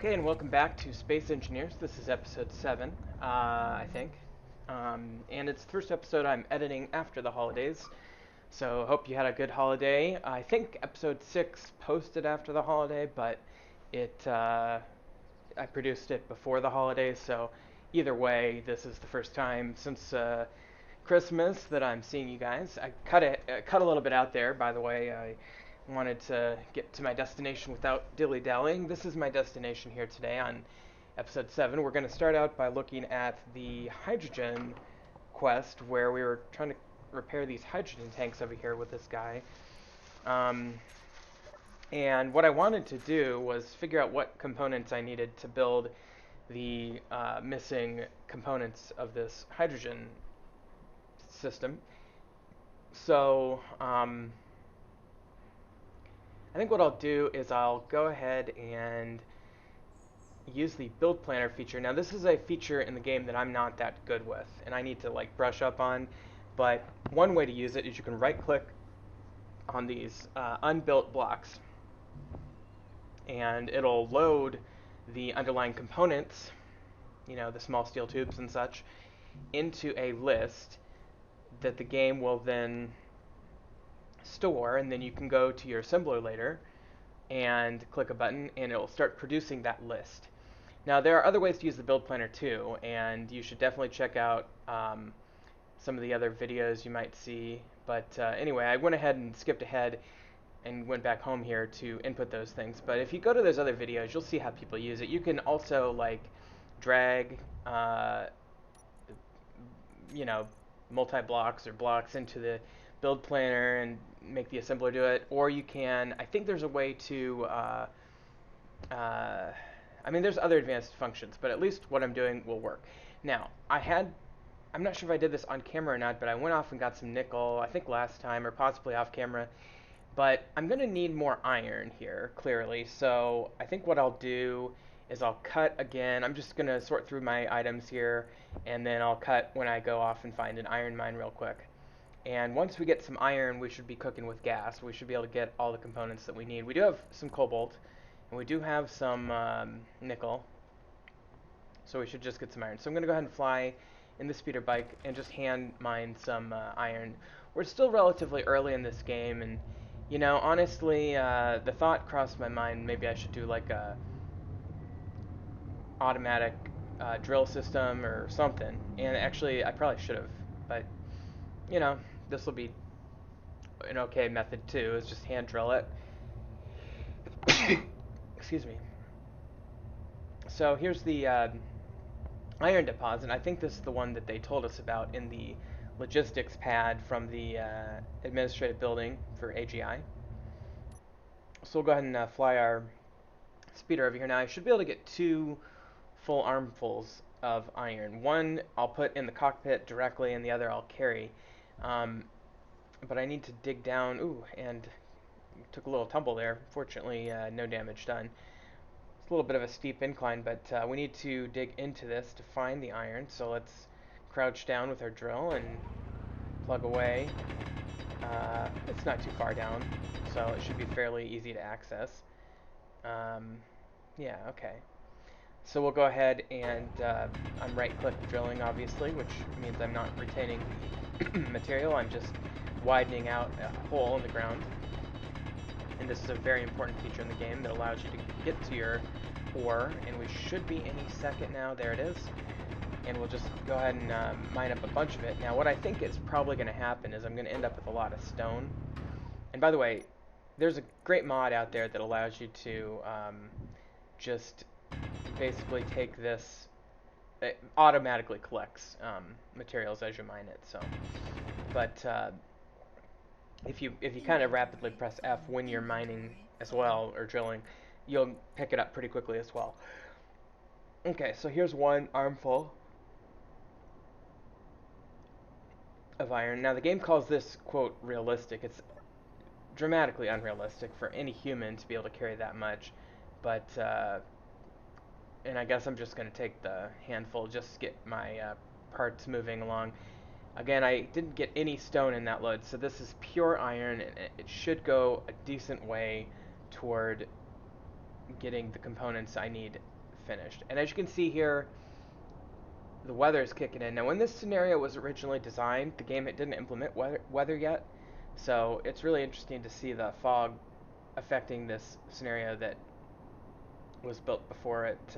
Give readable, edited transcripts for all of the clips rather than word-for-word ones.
Okay, and welcome back to Space Engineers. This is episode 7, I think. And it's the first episode I'm editing after the holidays. So hope you had a good holiday. I think episode 6 posted after the holiday, but I produced it before the holidays. So either way, this is the first time since Christmas that I'm seeing you guys. I cut a little bit out there, by the way. I wanted to get to my destination without dilly-dallying. This is my destination here today on episode 7. We're going to start out by looking at the hydrogen quest where we were trying to repair these hydrogen tanks over here with this guy. Um, and what I wanted to do was figure out what components I needed to build the missing components of this hydrogen system. So, I think what I'll do is I'll go ahead and use the build planner feature. Now this is a feature in the game that I'm not that good with and I need to like brush up on, but one way to use it is you can right click on these unbuilt blocks and it'll load the underlying components, the small steel tubes and such, into a list that the game will then store, and then you can go to your assembler later and click a button and it'll start producing that list. Now there are other ways to use the build planner too, and you should definitely check out some of the other videos you might see. But anyway, I went ahead and skipped ahead and went back home here to input those things. But if you go to those other videos, you'll see how people use it. You can also like drag you know, multi-blocks or blocks into the build planner and make the assembler do it. Or you can, I think there's a way to, there's other advanced functions, but at least what I'm doing will work. Now, I'm not sure if I did this on camera or not, but I went off and got some nickel, I think last time, or possibly off camera. But I'm going to need more iron here, clearly. So I think what I'll do is I'll cut again. I'm just going to sort through my items here, and then I'll cut when I go off and find an iron mine real quick. And once we get some iron, we should be cooking with gas. We should be able to get all the components that we need. We do have some cobalt, and we do have some nickel, so we should just get some iron. So I'm going to go ahead and fly in the speeder bike and just hand mine some iron. We're still relatively early in this game, and honestly, the thought crossed my mind maybe I should do like a automatic drill system or something. And actually, I probably should have, but you know, this will be an okay method too. Is just hand drill it. Excuse me. So here's the iron deposit. I think this is the one that they told us about in the logistics pad from the administrative building for AGI. So we'll go ahead and fly our speeder over here. Now I should be able to get 2 full armfuls of iron. One I'll put in the cockpit directly, and the other I'll carry. But I need to dig down. Ooh, and took a little tumble there. Fortunately, no damage done. It's a little bit of a steep incline, but we need to dig into this to find the iron. So let's crouch down with our drill and plug away. It's not too far down, so it should be fairly easy to access. Yeah, okay. So we'll go ahead and I'm right-click drilling, obviously, which means I'm not retaining material. I'm just widening out a hole in the ground. And this is a very important feature in the game that allows you to get to your ore, and we should be any second now. There it is. And we'll just go ahead and mine up a bunch of it. Now, what I think is probably going to happen is I'm going to end up with a lot of stone. And by the way, there's a great mod out there that allows you to just basically take this. It automatically collects materials as you mine it. So, but if you kind of rapidly press F when you're mining as well or drilling, you'll pick it up pretty quickly as well. Okay, so here's 1 armful of iron. Now the game calls this, quote, realistic. It's dramatically unrealistic for any human to be able to carry that much, but and I guess I'm just going to take the handful just to get my parts moving along. Again, I didn't get any stone in that load, so this is pure iron, and it should go a decent way toward getting the components I need finished. And as you can see here, the weather is kicking in. Now, when this scenario was originally designed, the game didn't implement weather yet, so it's really interesting to see the fog affecting this scenario that was built before it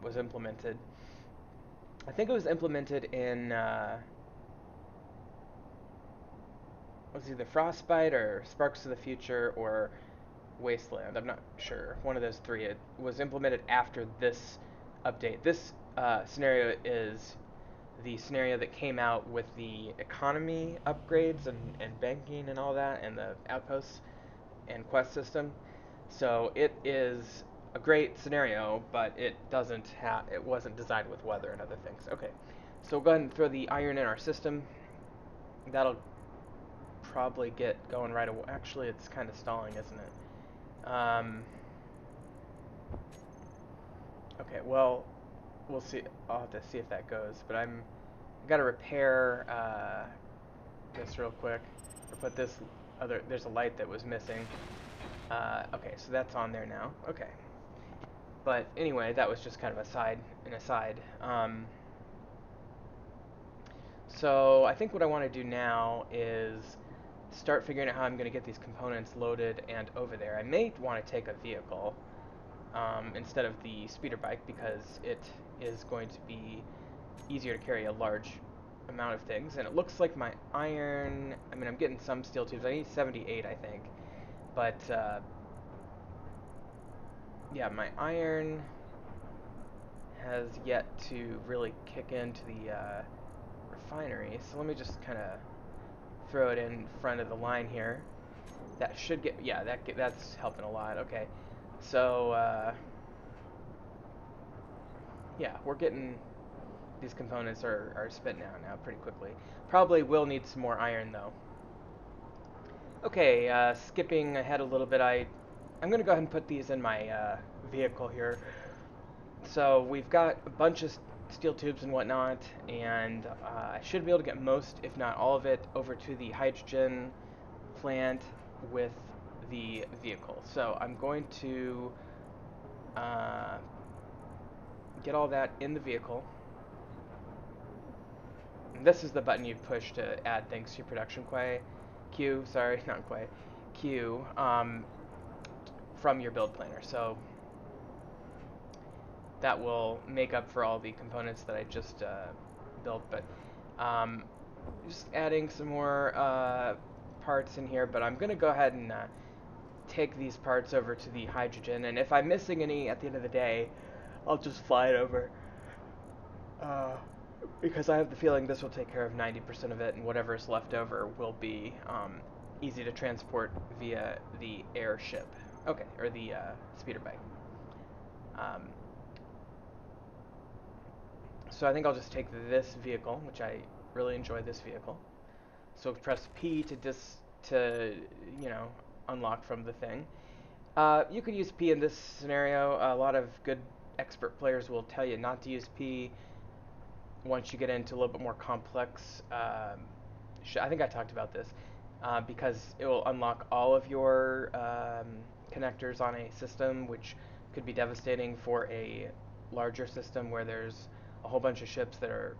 was implemented. I think it was implemented in was either Frostbite or Sparks of the Future or Wasteland. I'm not sure. One of those three. It was implemented after this update. This scenario is the scenario that came out with the economy upgrades and banking and all that, and the outposts and quest system. So it is a great scenario, but it wasn't designed with weather and other things. Okay, so we'll go ahead and throw the iron in our system. That'll probably get going right away. Actually, it's kind of stalling, isn't it? Okay, well, we'll see. I'll have to see if that goes. But I got to repair this real quick. Or put this other. There's a light that was missing. Okay, so that's on there now. Okay. But anyway, that was just kind of an aside. So I think what I want to do now is start figuring out how I'm going to get these components loaded and over there. I may want to take a vehicle instead of the speeder bike because it is going to be easier to carry a large amount of things. And it looks like my iron, I mean, I'm getting some steel tubes. I need 78, I think. But yeah, my iron has yet to really kick into the refinery. So let me just kind of throw it in front of the line here. That should get, yeah, that's helping a lot. Okay, so yeah, we're getting these components are spitting out now pretty quickly. Probably will need some more iron though. Okay, skipping ahead a little bit, I'm gonna go ahead and put these in my vehicle here. So we've got a bunch of steel tubes and whatnot, and I should be able to get most, if not all of it, over to the hydrogen plant with the vehicle. So I'm going to get all that in the vehicle. And this is the button you push to add things to your production queue, sorry, not queue, from your build planner. So that will make up for all the components that I just built. But just adding some more parts in here, but I'm going to go ahead and take these parts over to the hydrogen, and if I'm missing any at the end of the day, I'll just fly it over. Because I have the feeling this will take care of 90% of it, and whatever is left over will be easy to transport via the airship. Okay, or the speeder bike. So I think I'll just take this vehicle, which I really enjoy this vehicle. So press P to unlock from the thing. You could use P in this scenario. A lot of good expert players will tell you not to use P once you get into a little bit more complex. I think I talked about this because it will unlock all of your connectors on a system, which could be devastating for a larger system where there's a whole bunch of ships that are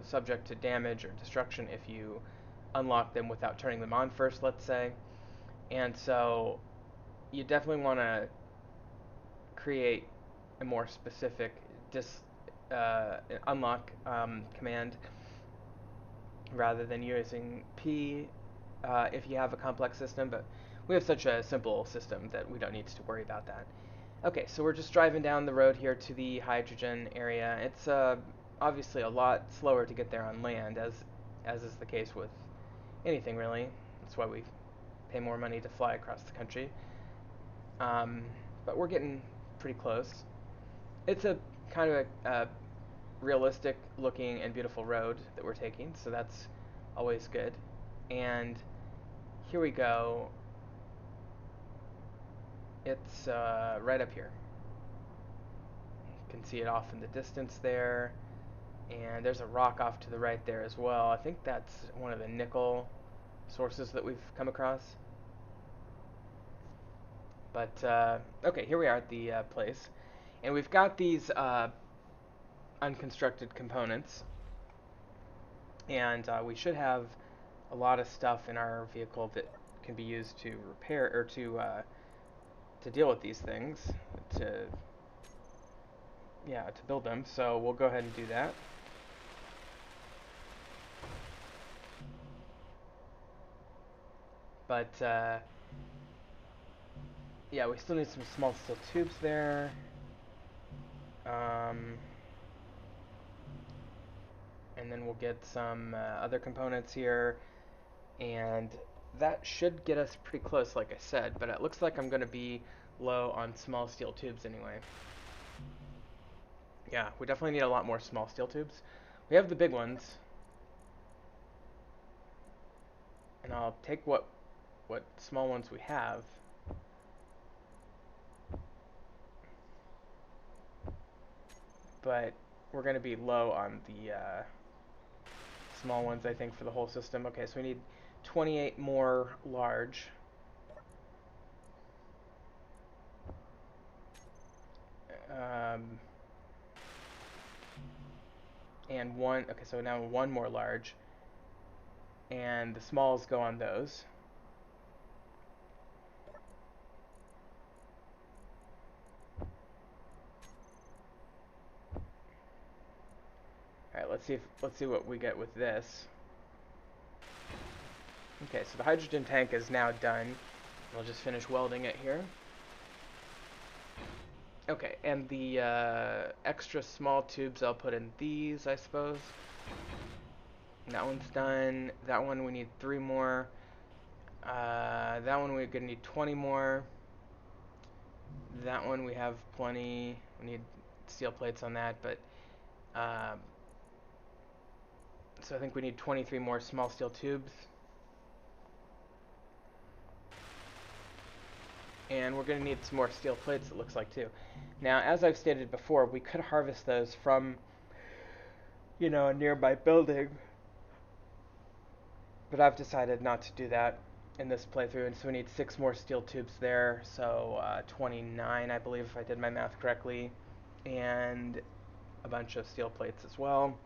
subject to damage or destruction if you unlock them without turning them on first, let's say. And so you definitely want to create a more specific unlock command rather than using P if you have a complex system, but we have such a simple system that we don't need to worry about that. Okay, so we're just driving down the road here to the hydrogen area. It's obviously a lot slower to get there on land, as is the case with anything really. That's why we pay more money to fly across the country. But we're getting pretty close. It's a kind of a realistic looking and beautiful road that we're taking, so that's always good. And here we go. It's right up here. You can see it off in the distance there. And there's a rock off to the right there as well. I think that's one of the nickel sources that we've come across. But, okay, here we are at the place. And we've got these unconstructed components, and we should have a lot of stuff in our vehicle that can be used to repair or to deal with these things, to to build them. So we'll go ahead and do that. But yeah, we still need some small steel tubes there. And then we'll get some other components here, and that should get us pretty close, like I said, but it looks like I'm going to be low on small steel tubes anyway. Yeah, we definitely need a lot more small steel tubes. We have the big ones, and I'll take what small ones we have. But we're going to be low on the small ones, I think, for the whole system. Okay, so we need 28 more large. And one, okay, so now one more large. And the smalls go on those. All right, let's see what we get with this. Okay, so the hydrogen tank is now done. We'll just finish welding it here. Okay, and the extra small tubes I'll put in these, I suppose. That one's done. That one we need 3 more. That one we're gonna need 20 more. That one we have plenty. We need steel plates on that, but so I think we need 23 more small steel tubes. And we're going to need some more steel plates, it looks like, too. Now, as I've stated before, we could harvest those from, a nearby building, but I've decided not to do that in this playthrough, and so we need 6 more steel tubes there, so 29, I believe, if I did my math correctly, and a bunch of steel plates as well.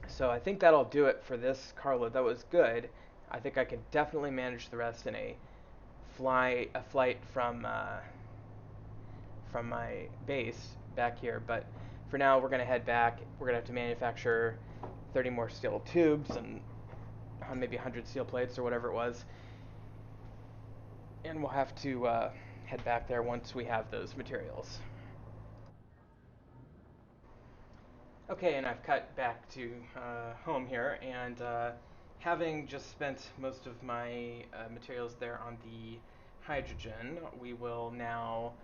So I think that'll do it for this carload. That was good. I think I could definitely manage the rest in a flight from my base back here, but for now we're gonna head back. We're gonna have to manufacture 30 more steel tubes and maybe 100 steel plates or whatever it was, and we'll have to head back there once we have those materials. Okay, and I've cut back to home here, and having just spent most of my materials there on the hydrogen, we will now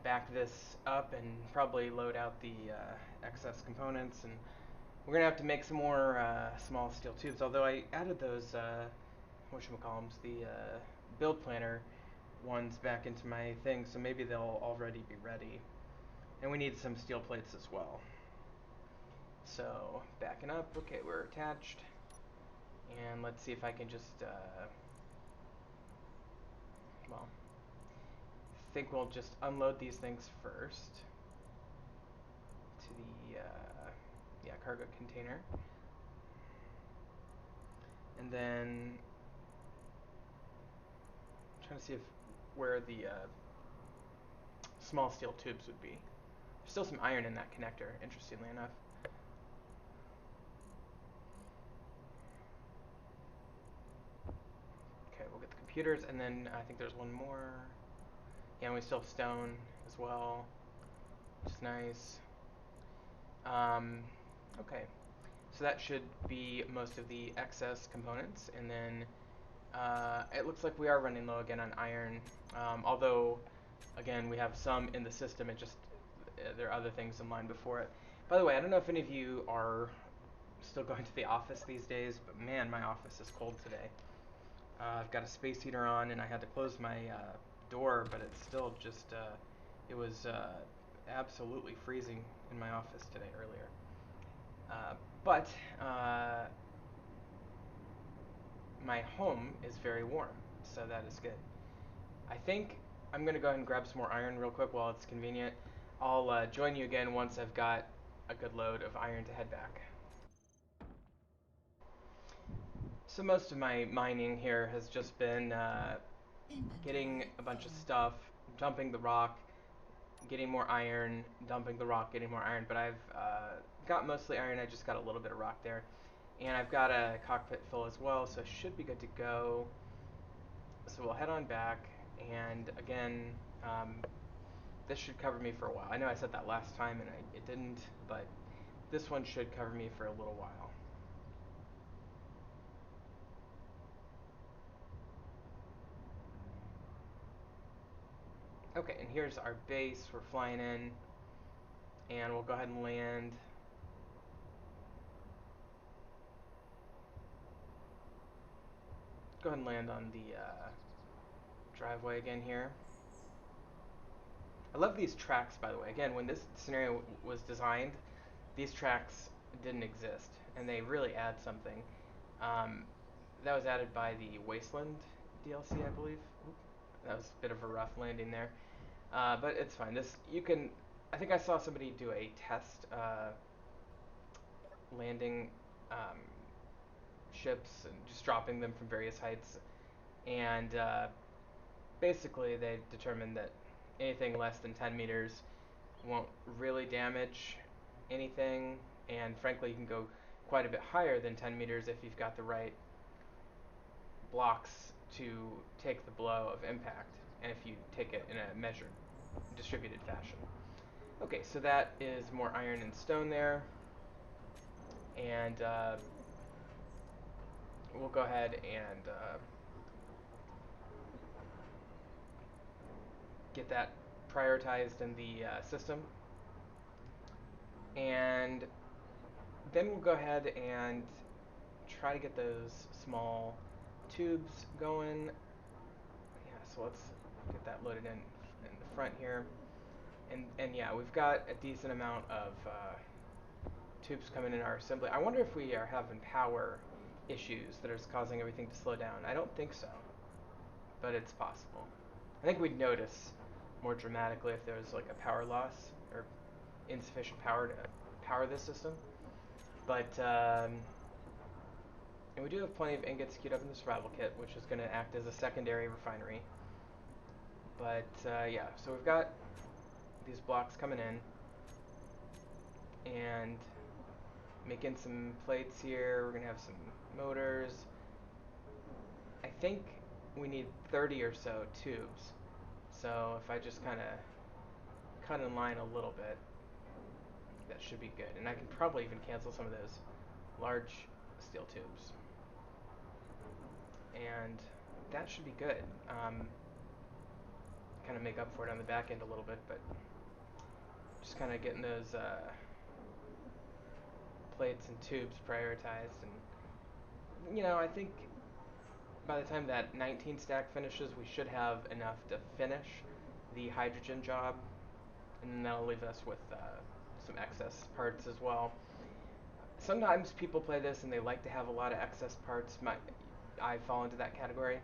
back this up and probably load out the excess components, and we're gonna have to make some more small steel tubes, although I added those whatchamacallums, the build planner ones back into my thing, so maybe they'll already be ready. And we need some steel plates as well. So backing up, okay, we're attached, and let's see if I can just well, I think we'll just unload these things first to the cargo container, and then I'm trying to see if where the small steel tubes would be. There's still some iron in that connector, interestingly enough. Okay, we'll get the computers, and then I think there's one more. Yeah, and we still have stone as well, which is nice. Okay, so that should be most of the excess components, and then it looks like we are running low again on iron, although, again, we have some in the system, it just, there are other things in line before it. By the way, I don't know if any of you are still going to the office these days, but man, my office is cold today. I've got a space heater on, and I had to close my door, but it's still just, it was absolutely freezing in my office today earlier. But my home is very warm, so that is good. I think I'm gonna go ahead and grab some more iron real quick while it's convenient. I'll join you again once I've got a good load of iron to head back. So most of my mining here has just been getting a bunch of stuff, dumping the rock, getting more iron, dumping the rock, getting more iron. But I've got mostly iron. I just got a little bit of rock there, and I've got a cockpit full as well, so I should be good to go. So we'll head on back, and again, this should cover me for a while. I know I said that last time and it didn't, but this one should cover me for a little while. Okay, and here's our base. We're flying in, and we'll go ahead and land. Go ahead and land on the driveway again here. I love these tracks, by the way. Again, when this scenario was designed, these tracks didn't exist, and they really add something. That was added by the Wasteland DLC, I believe. Oop, that was a bit of a rough landing there, but it's fine. This you can. I think I saw somebody do a test landing ships and just dropping them from various heights, and basically they determined that anything less than 10 meters won't really damage anything, and frankly you can go quite a bit higher than 10 meters if you've got the right blocks to take the blow of impact, and if you take it in a measured, distributed fashion. Okay, so that is more iron and stone there, and we'll go ahead and get that prioritized in the system, and then we'll go ahead and try to get those small tubes going. Yeah, so let's get that loaded in the front here, and yeah, we've got a decent amount of tubes coming in our assembly. I wonder if we are having power issues that are causing everything to slow down. I don't think so, but it's possible. I think we'd notice more dramatically if there was like a power loss or insufficient power to power this system. But and we do have plenty of ingots queued up in the survival kit, which is going to act as a secondary refinery. But yeah, so we've got these blocks coming in, and making some plates here. We're going to have some motors. I think we need 30 or so tubes. So if I just kind of cut in line a little bit, that should be good. And I can probably even cancel some of those large steel tubes. And that should be good. Kind of make up for it on the back end a little bit, but just kind of getting those plates and tubes prioritized. And, you know, I think by the time that 19 stack finishes, we should have enough to finish the hydrogen job, and then that'll leave us with some excess parts as well. Sometimes people play this and they like to have a lot of excess parts. I fall into that category.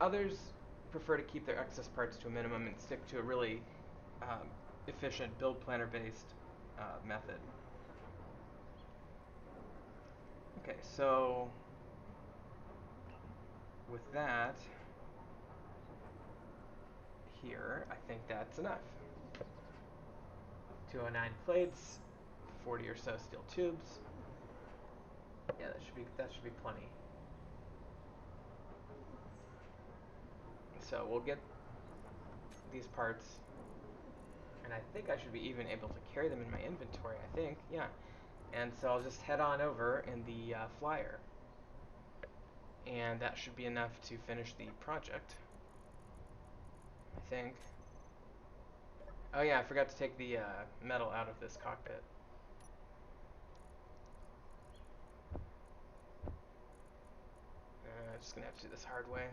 Others prefer to keep their excess parts to a minimum and stick to a really efficient build planner based method. Okay, so with that here, I think that's enough. 209 plates, 40 or so steel tubes. Yeah, that should be plenty. So we'll get these parts, and I think I should be even able to carry them in my inventory, I think, yeah. And so I'll just head on over in the flyer, and that should be enough to finish the project, I think. Oh yeah, I forgot to take the metal out of this cockpit. Just gonna have to do this hard way.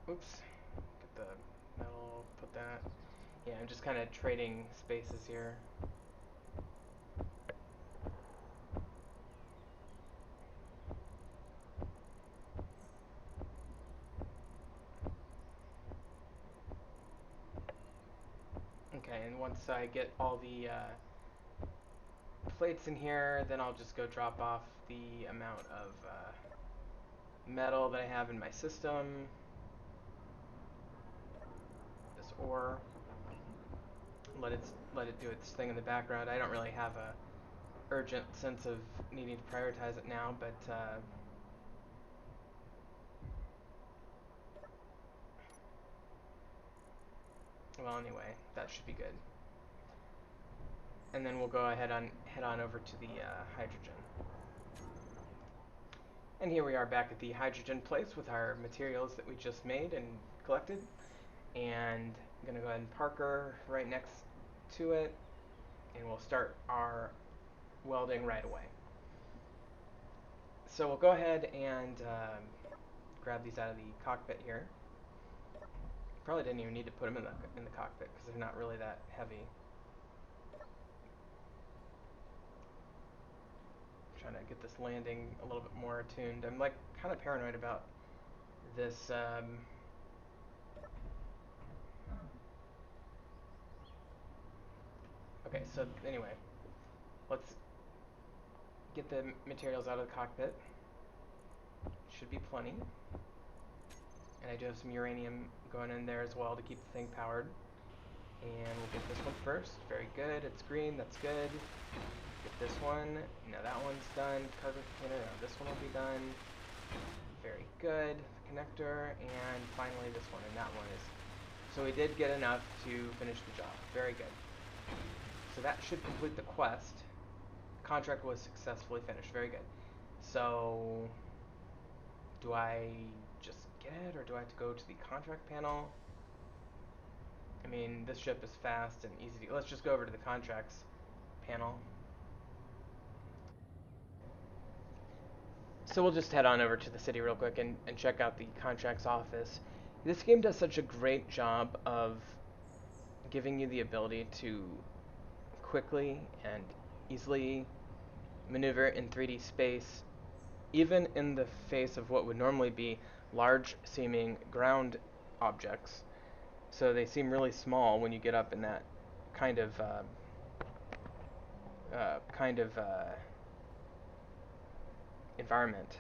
Oops. Get the metal, put that. Yeah, I'm just kind of trading spaces here. Okay, and once I get all the plates in here, then I'll just go drop off the amount of metal that I have in my system. This ore. Let it do its thing in the background. I don't really have a urgent sense of needing to prioritize it now, but well, anyway, that should be good. And then we'll go ahead and head on over to the hydrogen. And here we are back at the hydrogen place with our materials that we just made and collected. And I'm going to go ahead and park her right next to it, and we'll start our welding right away. So we'll go ahead and grab these out of the cockpit here. Probably didn't even need to put them in the cockpit because they're not really that heavy. Trying to get this landing a little bit more attuned. I'm like kind of paranoid about this. Okay, so anyway, let's get the materials out of the cockpit. Should be plenty. And I do have some uranium going in there as well to keep the thing powered. And we'll get this one first. Very good. It's green. That's good. Get this one. Now that one's done. Cargo container. Now this one will be done. Very good. Connector. And finally this one. And that one is... So we did get enough to finish the job. Very good. So that should complete the quest. Contract was successfully finished. Very good. So... do I just get it, or do I have to go to the contract panel? I mean, this ship is fast and easy to... Let's just go over to the contracts panel. So we'll just head on over to the city real quick and check out the contracts office. This game does such a great job of giving you the ability to quickly and easily maneuver in 3D space, even in the face of what would normally be large seeming ground objects. So they seem really small when you get up in that kind of environment.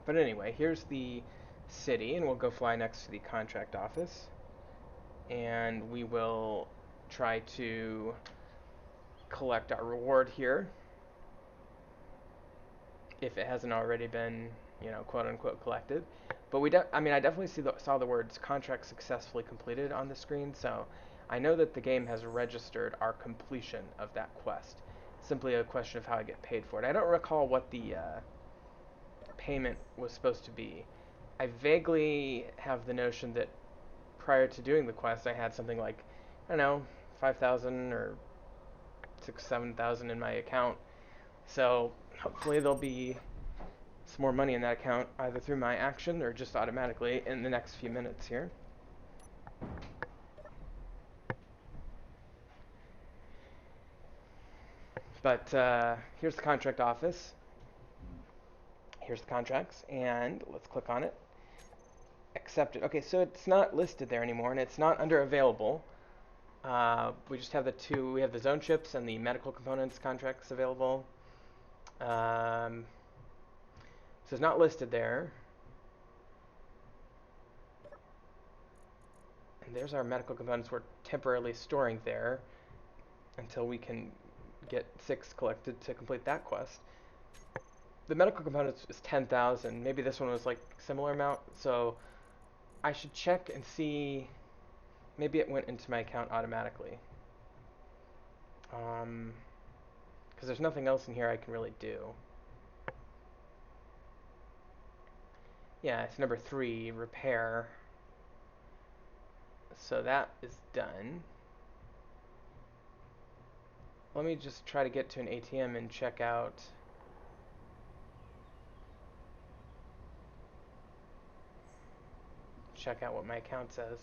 But anyway, here's the city, and we'll go fly next to the contract office, and we will try to collect our reward here, if it hasn't already been, you know, quote unquote collected. But I definitely saw the words contract successfully completed on the screen, so I know that the game has registered our completion of that quest. Simply a question of how I get paid for it. I don't recall what the payment was supposed to be. I vaguely have the notion that prior to doing the quest, I had something like, I don't know, 5,000 or 7,000 in my account. So hopefully there'll be some more money in that account, either through my action or just automatically in the next few minutes here. But here's the contract office. Here's the contracts, and let's click on it. Accept it. Okay, so it's not listed there anymore, and it's not under available. We just have the two. We have the zone chips and the medical components contracts available. So it's not listed there. And there's our medical components we're temporarily storing there until we can get 6 collected to complete that quest. The medical components is 10,000. Maybe this one was like similar amount. So I should check and see. Maybe it went into my account automatically. Because there's nothing else in here I can really do. Yeah, it's number 3, repair. So that is done. Let me just try to get to an ATM and check out. Check out what my account says.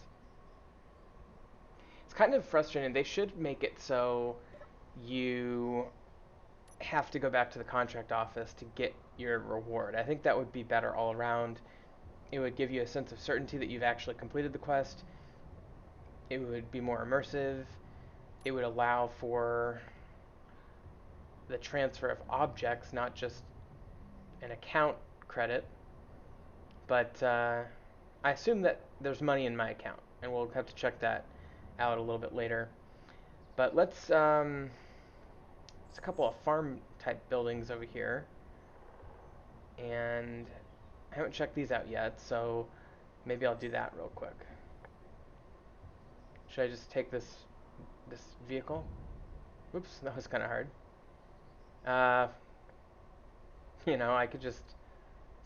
It's kind of frustrating. They should make it so you have to go back to the contract office to get your reward. I think that would be better all around. It would give you a sense of certainty that you've actually completed the quest. It would be more immersive. it would allow for the transfer of objects, not just an account credit, but I assume that there's money in my account, and we'll have to check that out a little bit later. But there's a couple of farm type buildings over here, and I haven't checked these out yet, so maybe I'll do that real quick. Should I just take this vehicle? Oops, that was kind of hard. Uh, I could just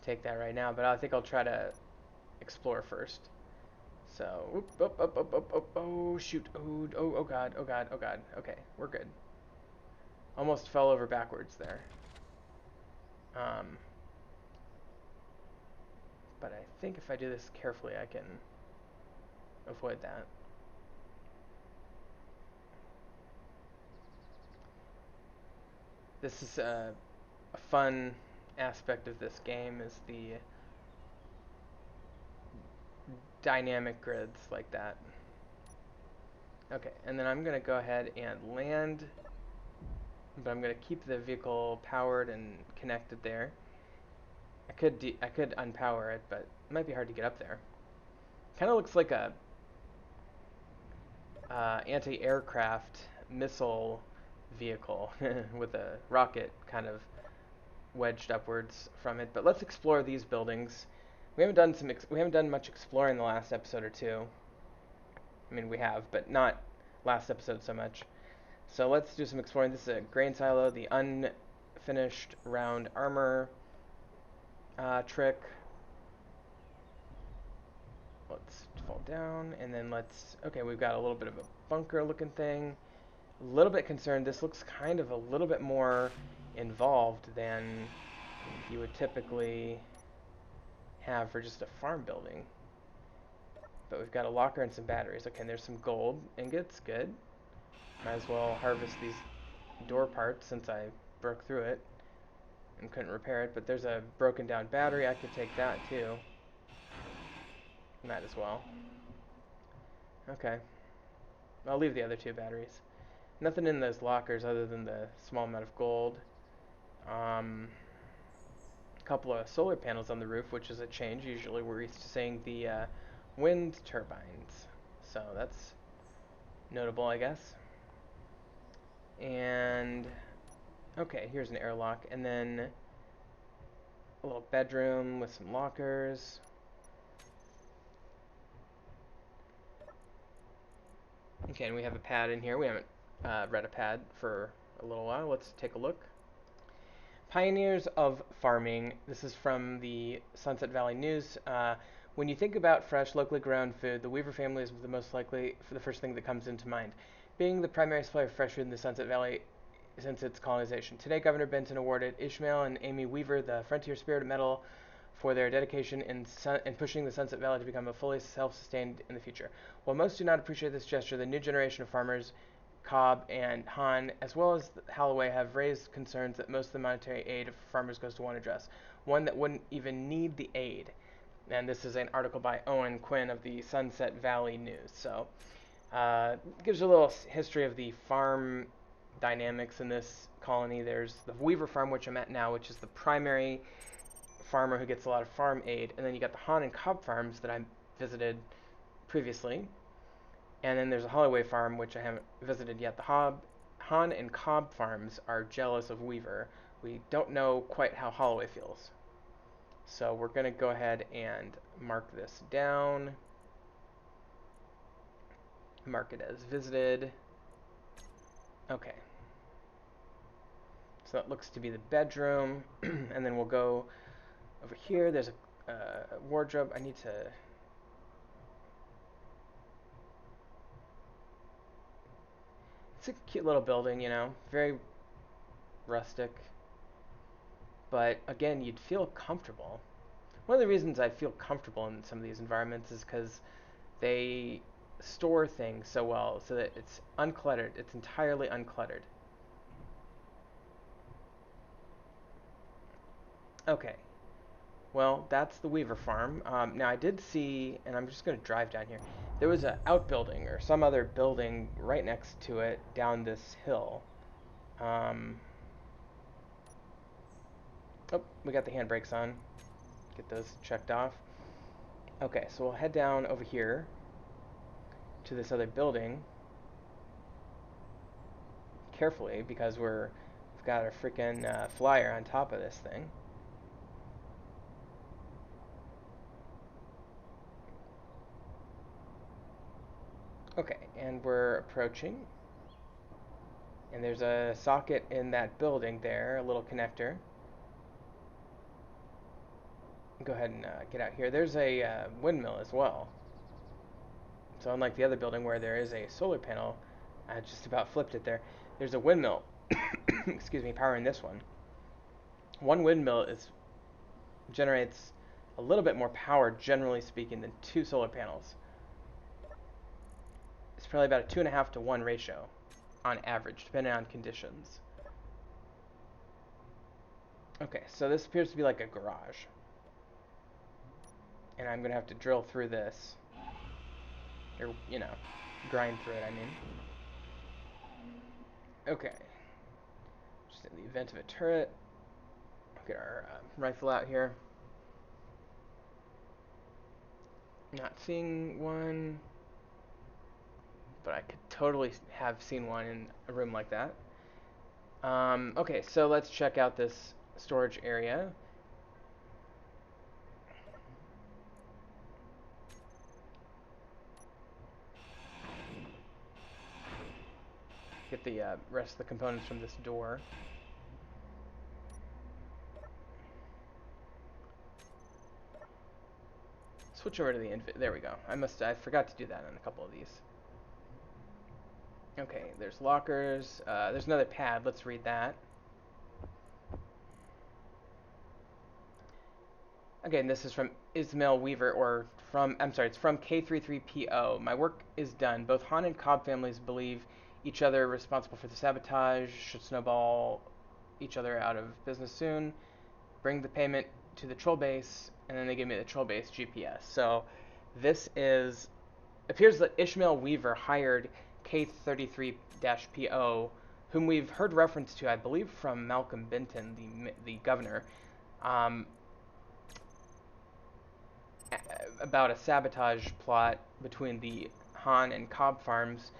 take that right now, but I think I'll try to explore first. So, oop, up, up, up, up, up, oh, shoot, oh, God, oh, God, oh, God. Okay, we're good. Almost fell over backwards there. But I think if I do this carefully, I can avoid that. This is a fun aspect of this game is the dynamic grids like that. Okay, and then I'm going to go ahead and land, but I'm going to keep the vehicle powered and connected there. I could unpower it, but it might be hard to get up there. Kind of looks like a anti-aircraft missile vehicle with a rocket kind of wedged upwards from it. But let's explore these buildings. We haven't done much exploring the last episode or two. I mean, we have, but not last episode so much. So let's do some exploring. This is a grain silo, the unfinished round armor trick. Let's fall down, and then okay, we've got a little bit of a bunker looking thing. A little bit concerned, this looks kind of a little bit more involved than you would typically have for just a farm building. But we've got a locker and some batteries. Okay, and there's some gold ingots, good. Might as well harvest these door parts since I broke through it and couldn't repair it. But there's a broken down battery, I could take that too. Might as well. Okay. I'll leave the other two batteries. Nothing in those lockers other than the small amount of gold. A couple of solar panels on the roof, which is a change. Usually we're used to seeing the wind turbines. So that's notable, I guess. And okay, here's an airlock, and then a little bedroom with some lockers. Okay, and we have a pad in here. We haven't read a pad for a little while. Let's take a look. Pioneers of farming. This is from the Sunset Valley News. When you think about fresh, locally grown food, the Weaver family is the first thing that comes into mind. Being the primary supplier of fresh food in the Sunset Valley since its colonization. Today, Governor Benton awarded Ishmael and Amy Weaver the Frontier Spirit Medal for their dedication in pushing the Sunset Valley to become a fully self-sustained in the future. While most do not appreciate this gesture, the new generation of farmers, Cobb and Hahn, as well as Holloway, have raised concerns that most of the monetary aid of farmers goes to one address, one that wouldn't even need the aid. And this is an article by Owen Quinn of the Sunset Valley News. So it gives you a little history of the farm dynamics in this colony. There's the Weaver farm, which I'm at now, which is the primary farmer who gets a lot of farm aid. And then you got the Hahn and Cobb farms that I visited previously. And then there's a Holloway farm, which I haven't visited yet. The Hahn and Cobb farms are jealous of Weaver. We don't know quite how Holloway feels. So we're going to go ahead and mark this down. Mark it as visited. Okay. So that looks to be the bedroom. And then we'll go over here. There's a wardrobe. I need to... It's a cute little building, very rustic. But again, you'd feel comfortable. One of the reasons I feel comfortable in some of these environments is because they store things so well so that it's uncluttered. It's entirely uncluttered. Okay. Well, that's the Weaver farm. Now I did see, and I'm just going to drive down here. There was an outbuilding or some other building right next to it down this hill. Um, oh, we got the handbrakes on. Get those checked off. Okay, so we'll head down over here to this other building carefully because we've got a freaking flyer on top of this thing. Okay, and we're approaching. And there's a socket in that building there, a little connector. Go ahead and get out here. There's a windmill as well. So unlike the other building where there is a solar panel, I just about flipped it there. There's a windmill, excuse me, powering this one. One windmill generates a little bit more power, generally speaking, than two solar panels. It's probably about a 2.5 to 1 ratio on average, depending on conditions. Okay, so this appears to be like a garage. And I'm going to have to drill through this. Or, grind through it, I mean. Okay. Just in the event of a turret. Get our rifle out here. Not seeing one. But I could totally have seen one in a room like that. Okay, so let's check out this storage area. Get the rest of the components from this door. Switch over to the there we go. I forgot to do that on a couple of these. Okay, there's lockers. There's another pad. Let's read that. Again, this is from Ismail Weaver, it's from K33PO. My work is done. Both Han and Cobb families believe each other responsible for the sabotage, should snowball each other out of business soon. Bring the payment to the troll base, and then they give me the troll base GPS. So this appears that Ishmael Weaver hired K33-PO, whom we've heard reference to, I believe, from Malcolm Benton, the governor, about a sabotage plot between the Han and Cobb farms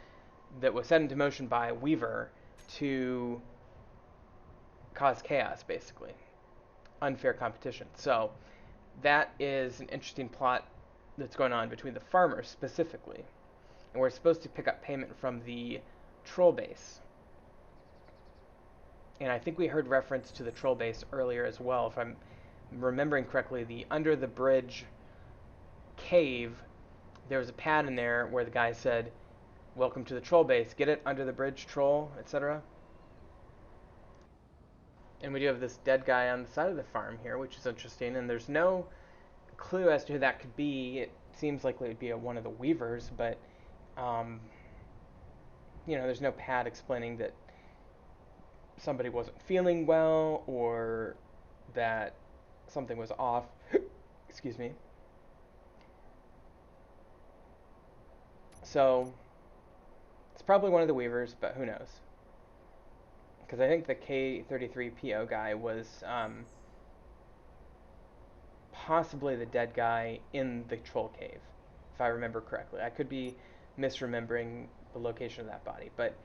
that was set into motion by Weaver to cause chaos, basically. Unfair competition. So that is an interesting plot that's going on between the farmers specifically. And we're supposed to pick up payment from the troll base. And I think we heard reference to the troll base earlier as well. If I'm remembering correctly, the under the bridge cave, there was a pad in there where the guy said, "Welcome to the troll base. Get it? Under the bridge, troll," etc. And we do have this dead guy on the side of the farm here, which is interesting. And there's no clue as to who that could be. It seems likely it would be one of the Weavers, but there's no pad explaining that somebody wasn't feeling well or that something was off. Excuse me. So it's probably one of the Weavers, but who knows? Because I think the K33PO guy was possibly the dead guy in the troll cave, if I remember correctly. I could be misremembering the location of that body, but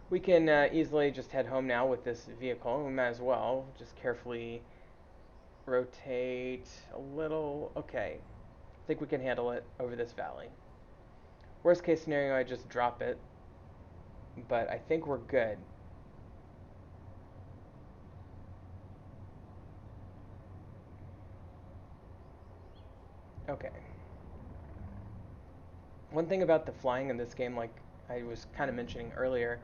we can easily just head home now with this vehicle. We might as well just carefully rotate a little. Okay, I think we can handle it over this valley. Worst case scenario, I just drop it, but I think we're good. Okay. One thing about the flying in this game, like I was kind of mentioning earlier,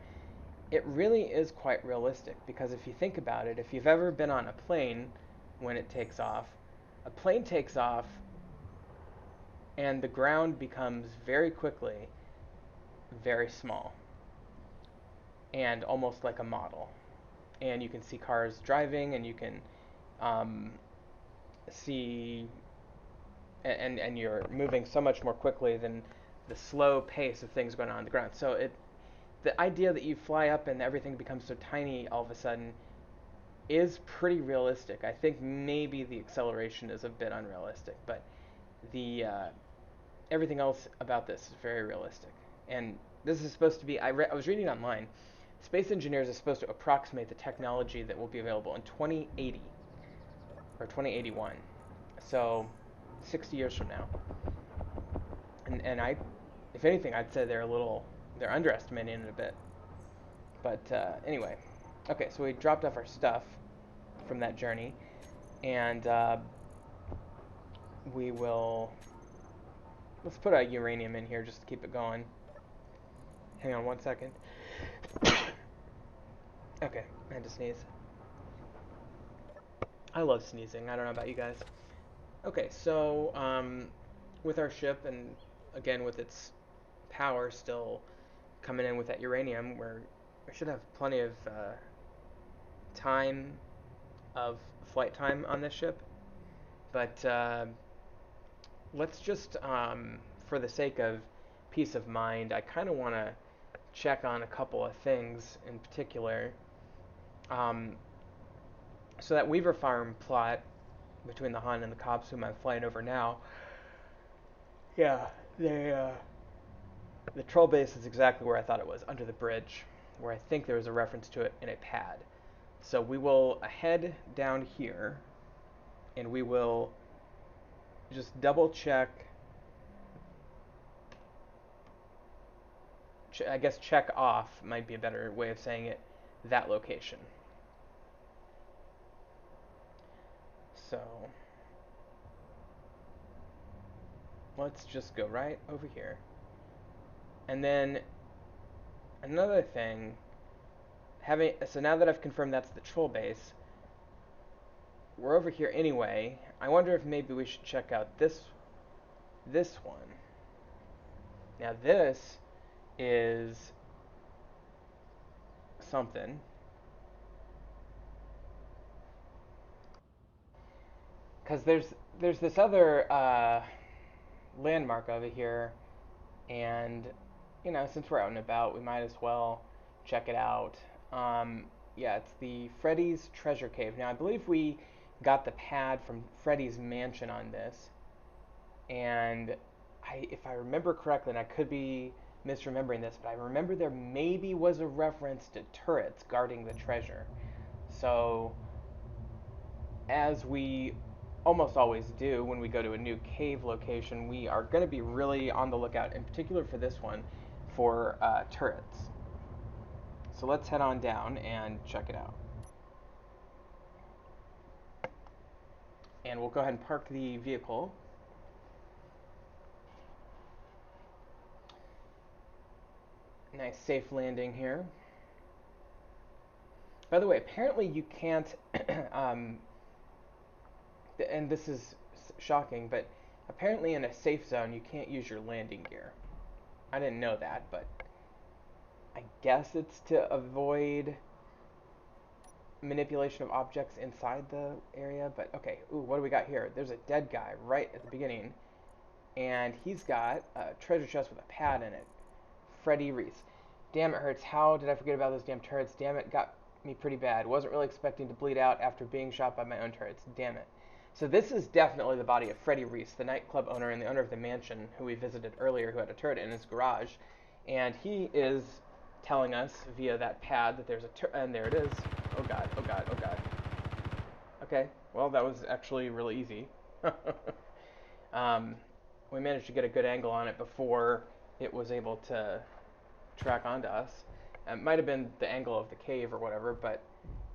it really is quite realistic because if you think about it, if you've ever been on a plane when it takes off, a plane takes off and the ground becomes very quickly very small and almost like a model. And you can see cars driving and you can see, and you're moving so much more quickly than the slow pace of things going on the ground. So the idea that you fly up and everything becomes so tiny all of a sudden is pretty realistic. I think maybe the acceleration is a bit unrealistic, but the everything else about this is very realistic. And this is supposed to be, I was reading online, space engineers are supposed to approximate the technology that will be available in 2080 or 2081. So 60 years from now. And if anything, I'd say they're underestimating it a bit. But anyway, okay, so we dropped off our stuff from that journey, and let's put a uranium in here just to keep it going. Hang on 1 second. Okay, I had to sneeze. I love sneezing. I don't know about you guys. Okay, so with our ship, and again with its power still coming in with that uranium, we should have plenty of time of flight time on this ship. But let's just, for the sake of peace of mind, I kind of want to check on a couple of things in particular. So that Weaver Farm plot between the Han and the cops whom I'm flying over now, yeah, the troll base is exactly where I thought it was, under the bridge, where I think there was a reference to it in a pad. So we will head down here, and we will just double check, I guess check off might be a better way of saying it, that location. So let's just go right over here. And then another thing, so now that I've confirmed that's the troll base, we're over here anyway. I wonder if maybe we should check out this one. Now this is something. Because there's this other landmark over here, and since we're out and about, we might as well check it out. Yeah, it's the Freddy's Treasure Cave. Now I believe we got the pad from Freddy's mansion on this, and if I remember correctly, and I could be misremembering this, but I remember there maybe was a reference to turrets guarding the treasure. So, as we almost always do when we go to a new cave location, we are going to be really on the lookout, in particular for this one, for turrets. So let's head on down and check it out. And we'll go ahead and park the vehicle. Nice safe landing here. By the way, apparently you can't, and this is shocking, but apparently in a safe zone you can't use your landing gear. I didn't know that, but I guess it's to avoid manipulation of objects inside the area. But okay, ooh, what do we got here? There's a dead guy right at the beginning, and he's got a treasure chest with a pad in it. Freddy Reese. Damn, it hurts. How did I forget about those damn turrets? Damn, it got me pretty bad. Wasn't really expecting to bleed out after being shot by my own turrets. Damn it. So this is definitely the body of Freddy Reese, the nightclub owner and the owner of the mansion who we visited earlier, who had a turret in his garage. And he is telling us via that pad that there's a turret, and there it is. Oh god, oh god, oh god. Okay, well that was actually really easy. We managed to get a good angle on it before it was able to track onto us. It might have been the angle of the cave or whatever, but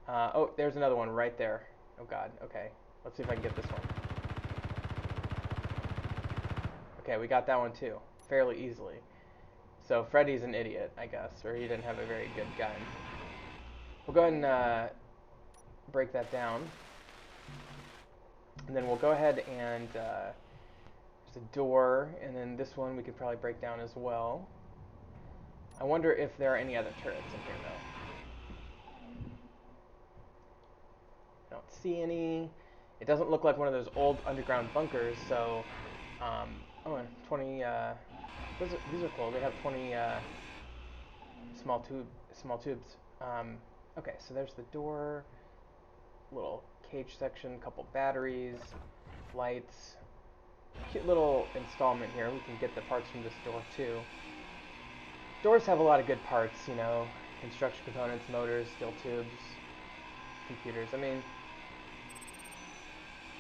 oh, there's another one right there. Oh god, okay. Let's see if I can get this one. Okay, we got that one too, fairly easily. So Freddy's an idiot, I guess, or he didn't have a very good gun. We'll go ahead and break that down. And then we'll go ahead and there's a door, and then this one we could probably break down as well. I wonder if there are any other turrets in here, though. I don't see any. It doesn't look like one of those old underground bunkers, so, oh, and 20, these are cool. They have 20, small small tubes. Okay, so there's the door, little cage section, couple batteries, lights. Cute little installment here. We can get the parts from this door too. Doors have a lot of good parts, you know, construction components, motors, steel tubes, computers. I mean,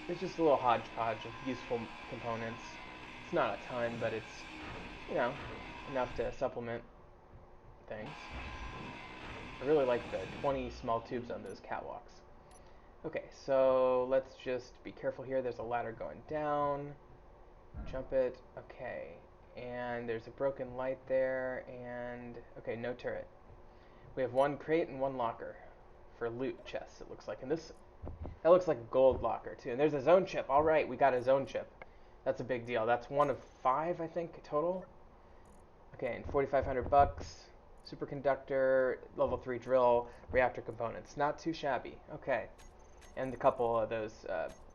it's just a little hodgepodge of useful components. It's not a ton, but it's, you know, enough to supplement things. I really like the 20 small tubes on those catwalks. Okay, so let's just be careful here. There's a ladder going down. Jump it. Okay. And there's a broken light there. And, okay, no turret. We have one crate and one locker for loot chests, it looks like. And that looks like a gold locker, too. And there's a zone chip. All right, we got a zone chip. That's a big deal. That's one of 5, I think, total. Okay, and 4,500 bucks. Superconductor, level 3 drill, reactor components. Not too shabby. Okay. And a couple of those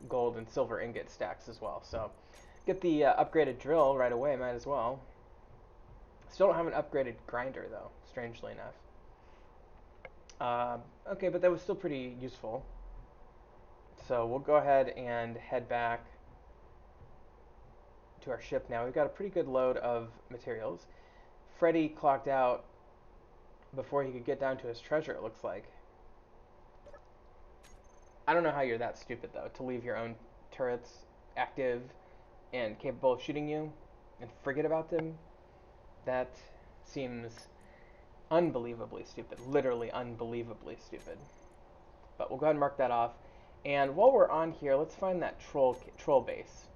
gold and silver ingot stacks as well. So get the upgraded drill right away, might as well. Still don't have an upgraded grinder though, strangely enough. Okay, but that was still pretty useful. So we'll go ahead and head back to our ship now. We've got a pretty good load of materials. Freddy clocked out before he could get down to his treasure, it looks like. I don't know how you're that stupid, though, to leave your own turrets active and capable of shooting you and forget about them. That seems unbelievably stupid. Literally unbelievably stupid. But we'll go ahead and mark that off. And while we're on here, let's find that troll base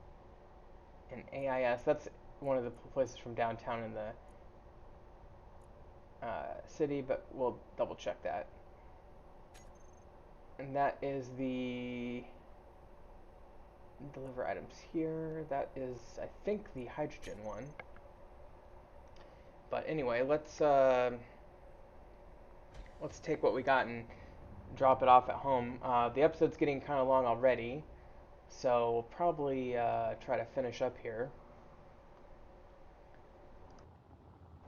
in AIS. That's one of the places from downtown in the city, but we'll double check that. And that is the deliver items here. That is, I think, the hydrogen one. But anyway, let's take what we got and drop it off at home. The episode's getting kind of long already, so we'll probably try to finish up here.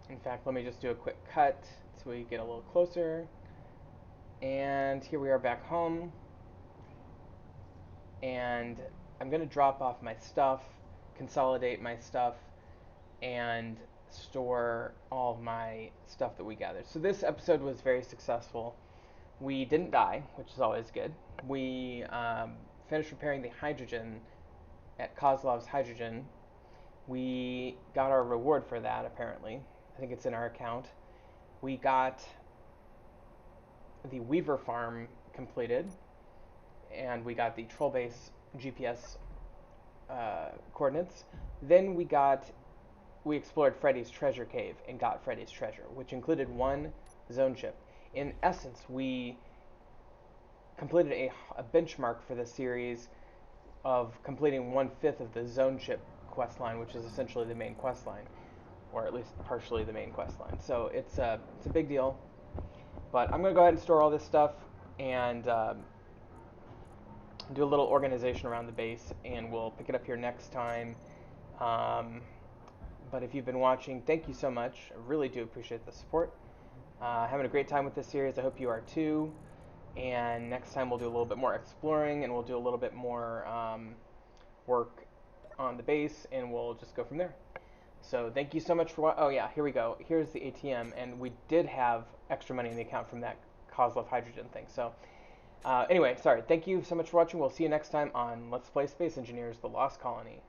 In fact, let me just do a quick cut so we get a little closer. And here we are back home. And I'm going to drop off my stuff, consolidate my stuff, and store all of my stuff that we gathered. So this episode was very successful. We didn't die, which is always good. We finished repairing the hydrogen at Kozlov's Hydrogen. We got our reward for that, apparently. I think it's in our account. We got the Weaver farm completed, and we got the troll base GPS coordinates. Then we explored Freddy's treasure cave and got Freddy's treasure, which included one zone chip. In essence, we completed a benchmark for the series of completing 1/5 of the zone chip quest line, which is essentially the main quest line, or at least partially the main quest line. So it's a big deal. But I'm going to go ahead and store all this stuff and do a little organization around the base, and we'll pick it up here next time. But if you've been watching, thank you so much. I really do appreciate the support. Having a great time with this series. I hope you are too. And next time we'll do a little bit more exploring, and we'll do a little bit more work on the base, and we'll just go from there. So thank you so much for oh yeah, here we go. Here's the ATM, and we did have extra money in the account from that Kozlov hydrogen thing. So anyway, sorry. Thank you so much for watching. We'll see you next time on Let's Play Space Engineers: The Lost Colony.